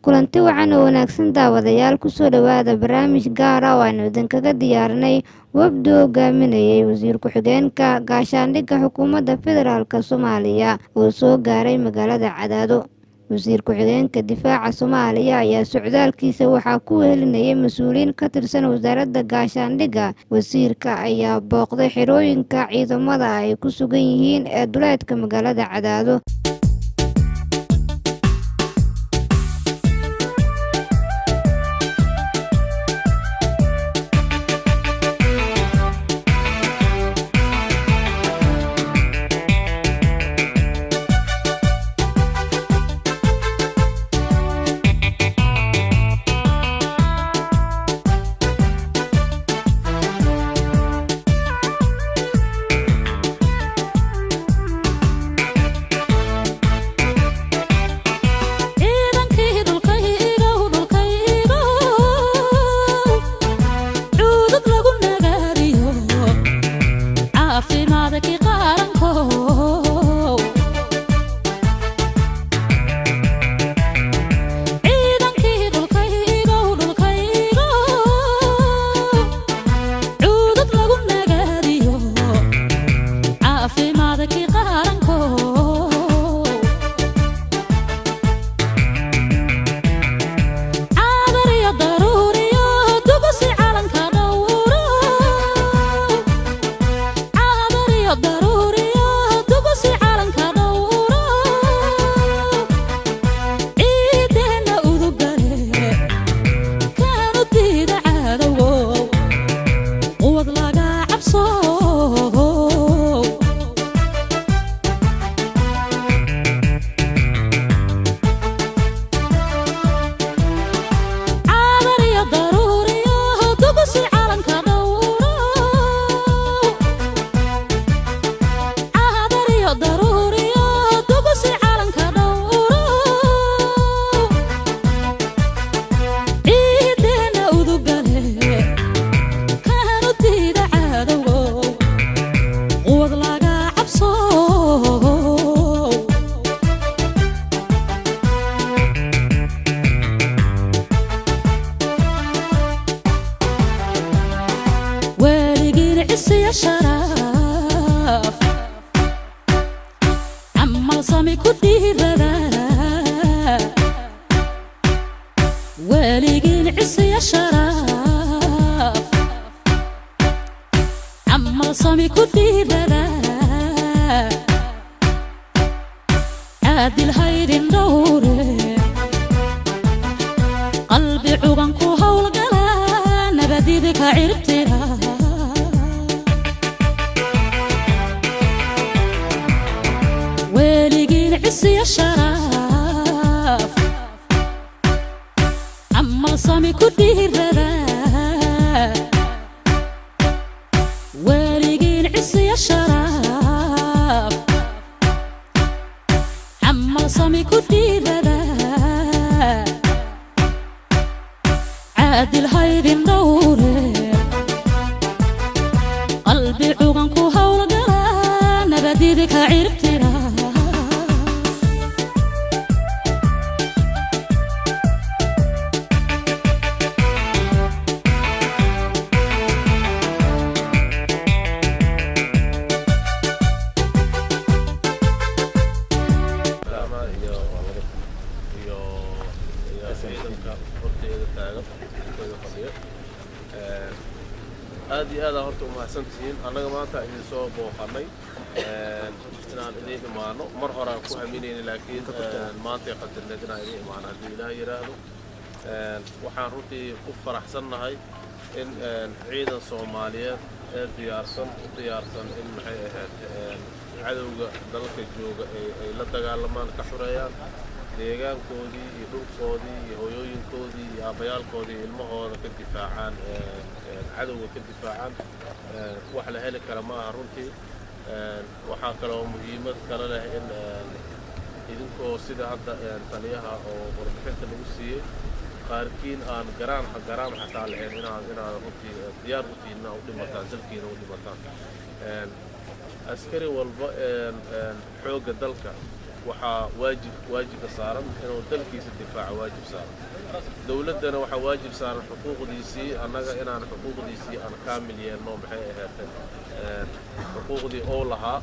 kulanti wacan oo wanaagsan daawadayaal ku soo dhawaada barnaamij gaar ah oo aynu idinkaga diyaarinay wafdi hogaaminayay wasiir ku-xigeenka gaashaandhigga xukuumadda federaalk Soomaaliya oo soo gaaray magaalada Cadaado. wasiir ku-xigeenka difaaca Soomaaliya ayaa socdaalkiisa waxaa ku wehelinayay mas'uuliyiin ka tirsan wasaaradda gaashaandhigga. wasiirka ayaa booqday xerooyinka ciidamada ay ku sugan yihiin ee duleedka magaalada Cadaado. waxaan runtii ku faraxsanahay in ciidan Soomaaliyeed ee diyaarsan in maxay ahayd cadawga dalka jooga ay la dagaalamaan ka xureeyaan deegaankoodii iyo dhulkoodii iyo hooyooyinkoodii iyo aabayaalkoodii ilmahooda ka difaacaan cadawga ka difaacaan wax la heli kara ma aha runtii waxaa kaloo muhiimad kale leh in idinkoo sida hadda taliyaha oo warbixinta lagu siiyey qaarkiin aan garaan xataa lahayn inaad runtii diyaar u tihiin inaad u dhimataan dalkiina u dhimataan askari walba xoogga dalka waxaa waajiba saaran inuu dalkiisa difaaco waajib saaran dawladdana waxaa waajib saaran xuquuqdiisii annaga inaan xuquuqdiisii aan kaamil yeelno maxay ahaatay xuquuqdii oo lahaa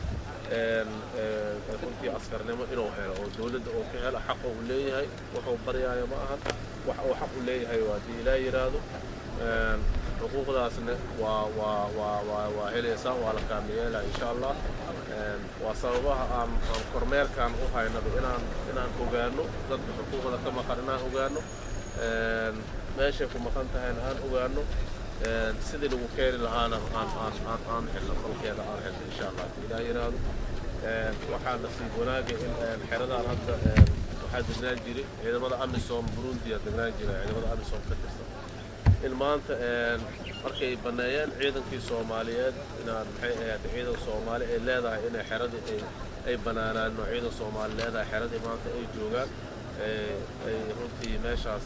runtii askarnimo inuu helo oo dawladda uu ka helo xaqa uu leeyahay wuxuu baryaayo ma ahan wax uu xaq u leeyahay waa haddii ilaa yidhaahdo xuquuqdaasna waa helaysaa waa la kaamil yeelaa insha allah waa sababaha aan kormeerkaan u haynaba inaan ogaano dadka xuquuqda ka maqan inaan ogaano meeshay ku maqan tahayna aan ogaano sidii lagu keeni lahaana aan helno falkeeda aan helno insha allah ilaa yiraahdo waxaa nasiib wanaaga in xeradaan hadda waxaa degnaan jiray ciidamada amisom burundi degnaan jira ciidamada amisom ka tirsan in maanta markay baneeyeen ciidankii Soomaaliyeed inaan maxay ahayd ciidan Soomaali ay leedahay inay xeradii ay banaanaan ciidan Soomaali leedahay xeradii maanta ay joogaan ay runtii meeshaas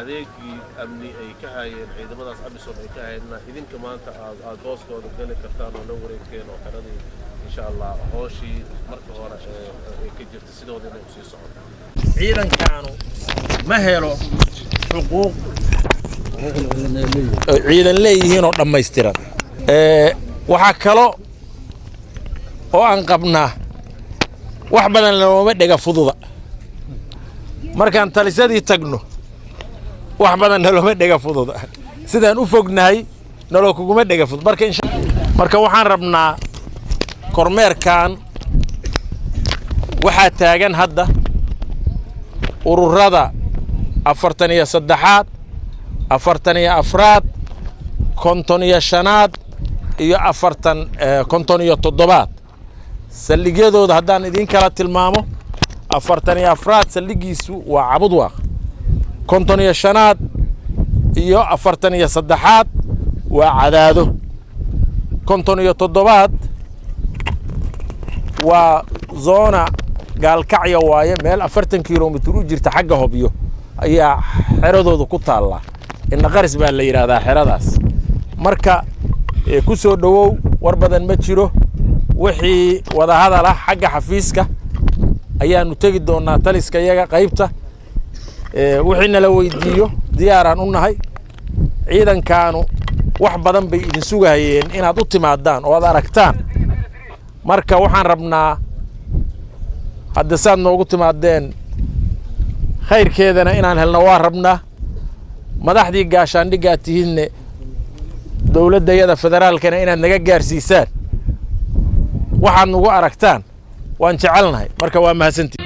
adeegii amni ay ka hayeen ciidamadaas amisom ay ka hayeen idinka maanta aad booskooda gali kartaan oo la wareegteen oo xeradii insha Allah hooshii marka hore ay ka jirtay sidooda inay u sii socoto ciidankaanu ma helo xuquuq ciidan leeyihiin oo dhammaystiran waxaa kalo oo aan qabnaa wax badan looma dhega fududa markaan talisadii tagno wax badan looma dhega fududa sidaan u fognahay nolol kuguma dhega fudud marka waxaan rabnaa kormeerkan waxaa taagan hadda ururada 43 44 55 iyo 57 saldhigyadooda haddaan idin kala tilmaamo 44 saldhigiisu waa Cabudwaaq 55 iyo 43 waa Cadaado 57 waa zona gaalkacyo waaye meel 40 kiiloomitir u jirta xagga Hobyo ayaa xeradooda ku taala in qaris baa la yiraahdaa xeradaas marka ku soo dhawow war badan ma jiro wixii wada hadal ah xagga xafiiska ayaanu tagi doonaa taliska iyaga qaybta wixii nala weydiiyo diyaaraan u nahay ciidankaanu wax badan bay idin sugayeen inaad u timaadaan oo aad aragtaan marka waxaan rabnaa hadda saad noogu timaadeen khayrkeedana inaan helno waa rabnaa madaxdii gaashaandhigga tihiinne dawladda federaalkana inaad naga gaarsiisaan waxaad nagu aragtaan waan jecelnahay marka waa mahadsantii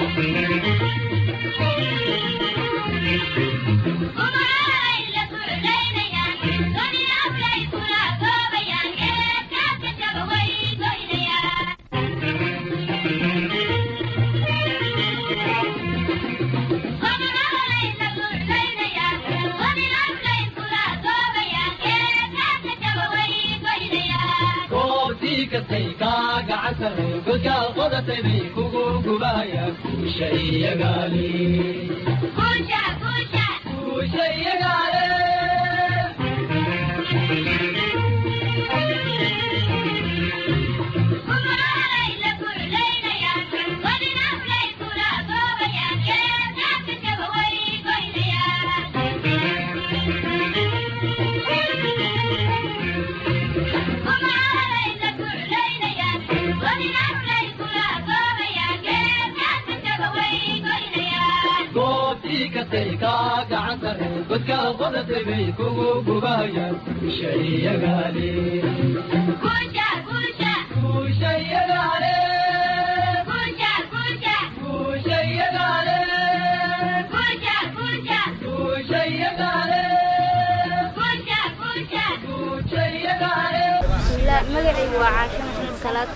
magacaygu waa Caasho Maxamed Salaad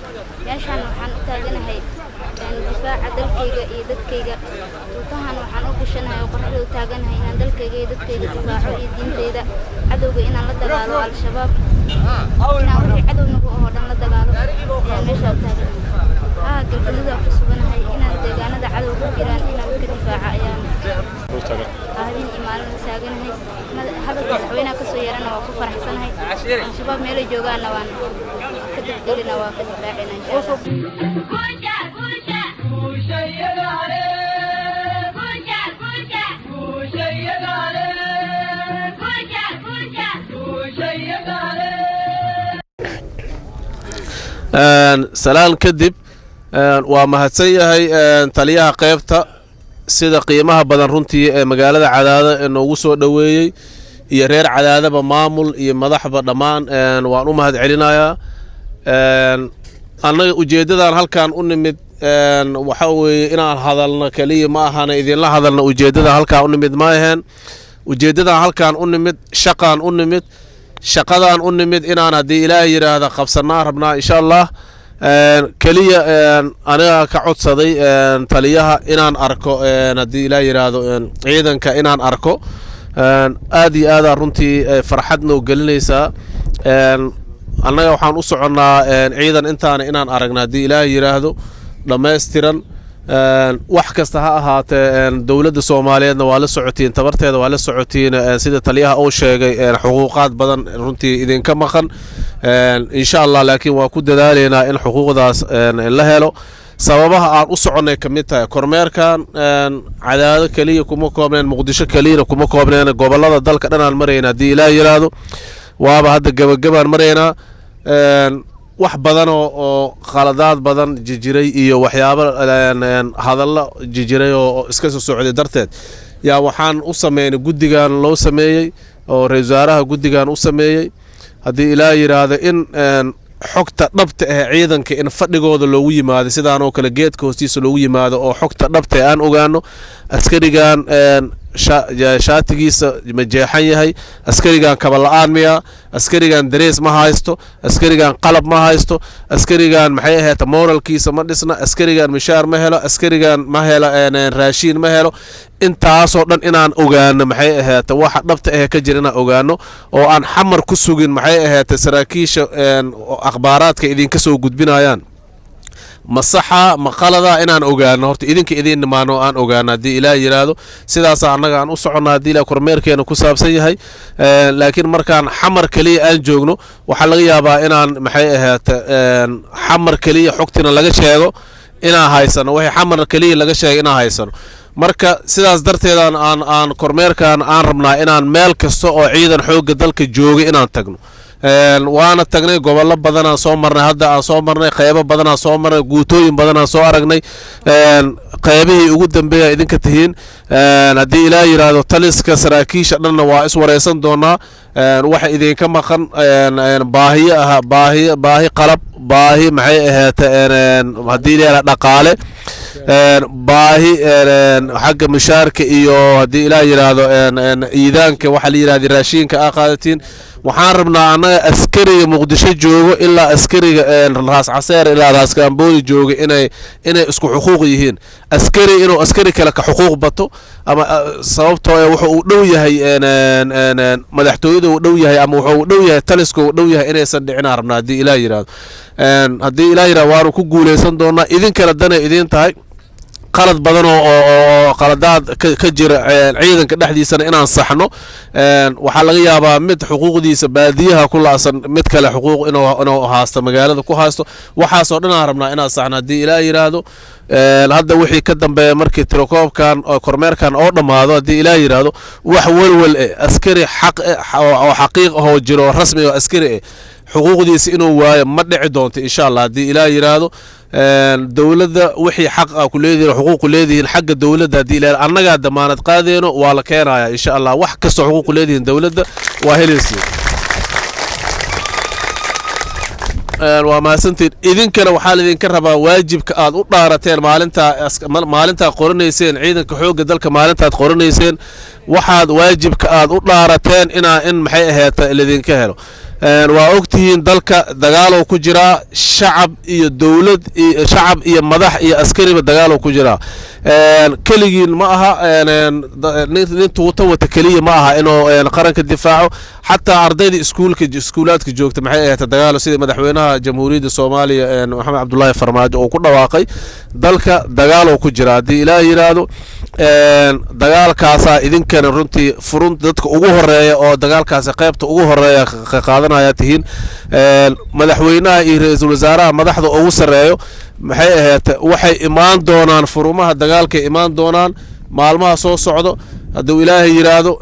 meeshaan waxaan u taaganahay difaaca dalkayga iyo dadkayga tuutahan waxaan u gashanahay oo qorraxda u taaganahay inaan dalkayga iyo dadkayga difaaco iyo diintayda cadowga inaan la dagaalo al-shabaab inaan wixii cadow nagu oo dhan la dagaalo meesha u taaganahay galgaduda ku suganahay inaan deegaanada cadowga jiraan inaan ka difaaco ayaan ahadin imaalin taaganahay hadalka madaxweynaha ka soo yeerana waa ku faraxsanahay al-shabaab meelay joogaanna waan ka difaacinaa waa ka difaacina insha Allah salaan kadib waa mahadsan yahay taliyaha qaybta sida qiimaha badan runtii ee magaalada Cadaado ee noogu soo dhaweeyay iyo reer Cadaadaba maamul iyo madaxba dhamaan waan u mahad celinayaa annaga ujeedadan halkaan u nimid waxa weeye inaan hadalno kaliya ma ahana idinla hadalno ujeedada halkaan u nimid ma ahayn ujeedadan halkaan u nimid shaqaan u nimid shaqadan u nimid inaan hadii Ilaahay yiraahdo qabsanaa rabnaa insha Allah kaliya aniga ka codsaday taliyaha inaan arko hadii Ilaahay yiraahdo ciidanka inaan arko aad iyo aad runtii farxad noo gelinaysa annaga waxaan u soconaa ciidan inaan aragna hadii Ilaahay yiraahdo dhameystiran wax kasta ha ahaatee dawladda Soomaaliyeedna waa la socotiin tabarteeda waa la socotiin sida taliyaha uu sheegay xuquuqaad badan runtii idinka maqan insha Allah laakiin waa ku dadaaleenaa in xuquuqdaas la helo sababaha aan u soconay kamid tahay kormeerkan Cadaado kaliya kuma koobneen Muqdisho kaliya kuma koobneen gobolada dalka dhan aan marayna hadii Ilaahay yiraahdo waaba hadda gabagabaan marayna wax badan oo qaladaad badan jijiray iyo waxyaabo hadallo jijiray oo iska soo socday darteed yaa waxaan u sameeyay gudigan loo sameeyay oo ra'iisul wasaaraha gudigan u sameeyay hadii Ilaahay yiraahdo in xogta dhabta ah ciidanka in fadhigooda loogu yimaado sidaan oo kale geedka hoostiisa loogu yimaado oo xogta dhabta aan ogaano askarigan shaatigiisa ma jeexan yahay askarigan kabala'aan miya askarigan darees ma haysto askarigan qalab ma haysto askarigan maxay ahayd moralkiisa ma dhisna askarigan mishaar ma helo askarigan ma helo raashin ma helo intaasoo dhan inaan ogaano maxay ahayd waxa dhabta ah ka jira inaan ogaano oo aan xamar ku sugin maxay ahayd saraakiisha akhbaaraadka idinka soo gudbinayaan masaxa maqalada inaan ogaano horta idinka idin nimaano aan ogaano hadii Ilaahay yiraahdo sidaas annaga aan u soconaa hadii Ilaahay kormeerkeena ku saabsan yahay laakiin markaan xamar kaliya aan joogno waxa laga yaabaa inaan maxay ahayd xamar kaliya xogtina laga sheego inaan haysano wixii xamar kaliya laga sheegay inaan haysano marka sidaas darteed aan kormeerkan aan rabnaa inaan meel kasta oo ciidan xoogga dalka jooga inaan tagno waana tagnay gobollo badan aan soo marnay hadda aan soo marnay qaybo badan aan soo marnay guutooyin badan aan soo aragnay qaybihii ugu dambeeyay idinka tihiin hadii Ilaahay yiraahdo taliska saraakiisha dhanna waa is wareysan doonaa waxa idinka maqan baahi qalab baahi maxay ahayd hadii Ilaahay dhaqaale baahi xagga mishaarka iyo hadii Ilaahay yiraahdo iidaanka waxa la yiraahdo raashinka qaadatiin waxaan rabnaa anaga askariga Muqdisho joogo ilaa askariga raas caseer ilaa raas Kaambooni joogo inay isku xuquuq yihiin askari inuu askari kale ka xuquuq bato ama sababtoo ah wuxuu u dhow yahay madaxtooyada u dhow yahay ama wuxuu u dhow yahay taliska u dhow yahay inaysan dhicin rabnaa hadii Ilaahay yiraahdo hadii Ilaahay yiraahdo waanu ku guuleysan doonaa idinkana dana idin tahay qalad badan oo qaladaad ka jira ciidanka dhexdiisana inaan saxno waxa laga yaabaa mid xuquuqdiisa baadiyaha ku laasan mid kale xuquuq inuu haasto magaalada ku haasto waxaas oo dhan aan rabnaa inaan saxno hadii Ilaahay yiraahdo hadda wixii ka dambeeya markii tirokoobkan kormeerkan oo dhamaado hadii Ilaahay yiraahdo wax walwal askari xaq oo xaqiiq oo jiro rasmi oo askari xuquuqdiisa inuu waayo ma dhici doonto insha Allah hadii Ilaahay yiraahdo dawladda wixii xaq ah ku leedahay xuquuq leedahay xagga dawladda hadii Ilaahay annaga damaanad qaadeyno waa la keenayaa insha Allah wax kasta xuquuq leedahay dawladda waa helaysaa waa maasantiin idinkana waxaa idinka rabaa waajibka aad u dhaarateen maalinta qoranayseen ciidanka xoogga dalka maalinta aad qoranayseen waxaad waajibka aad u dhaarateen in maxay ahayd idinka helo waa ogtihiin dalka dagaal ku jira shacab iyo dawlad iyo shacab iyo madax iyo askariba dagaal ku jira kaligiin ma aha nin tuuta wata kaliya ma aha inuu qaranka difaaco xataa ardayda iskuulaadka joogta maxay ahayd dagaal sida madaxweynaha jamhuuriyadda Soomaaliya Maxamed Cabdullaahi Farmaajo oo ku dhawaaqay dalka dagaal ku jira hadii Ilaahay yiraahdo dagaalkaas idinkana runtii furun dadka ugu horeeya oo dagaalkaas qaybta ugu horeeya ka qaadanaya tihiin madaxweynaha iyo ra'iisul wasaaraha madaxda ugu sareeyo maxay ahayd waxay imaan doonaan furumaha dagaalka imaan doonaan maalmaha soo socdo hadduu ilaahay yiraahdo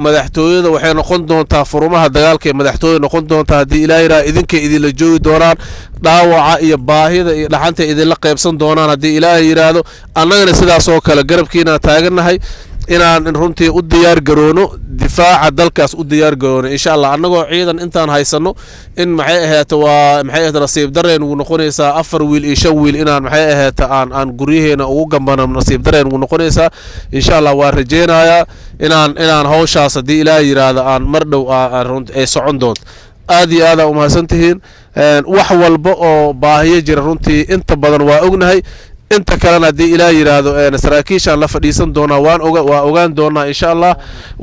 madaxtooyada waxay noqon doontaa furumaha dagaalka madaxtooyada noqon doontaa haddii ilaahay yiraahdo idinka idinla joogi doonaan dhaawaca iyo baahida iyo dhaxanta idinla qaybsan doonaan haddii ilaahay yiraahdo annagana sidaas oo kale garabkiina taagannahay inaan runtii u diyaar garoono difaaca dalkaas u diyaar garoono insha Allah annagoo ciidan intaan haysano in maxay ahayd nasiib dareen ugu noqonaysaa 4 wiil iyo 5 wiil inaan maxay ahayd aan guryaheena ugu gambano nasiib dareen ugu noqonaysaa insha Allah waa rajeenayaa inaan hawshaas haddii ilaahay yiraahdo aan mar dhow ay socon doonto aad iyo aad u mahadsantihiin wax walba oo baahiyo jira runtii inta badan waa ognahay inta kalena haddii ilaahay yiraahdo saraakiishaan la fadhiisan doonaa waa ogaan doonaa insha Allah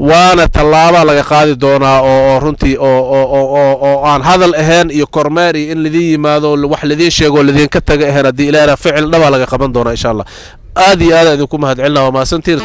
waana tallaabo laga qaadi doonaa oo runtii oo aan hadal ahayn iyo kormeer iyo in lidin yimaado wax lidin sheego lidin ka taga ahayn haddii ilaahay ficil dhaba laga qaban doonaa insha Allah aad iyo aad idinku mahadcelinaa waa mahadsantiin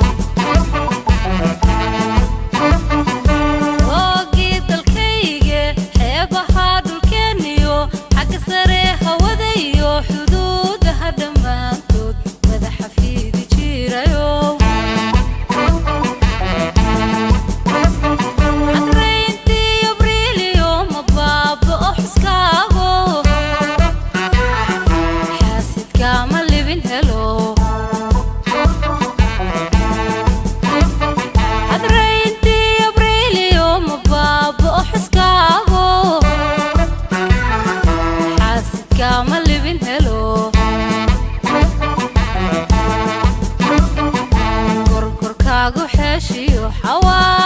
gorgorkaagu xeeshiyo xawaa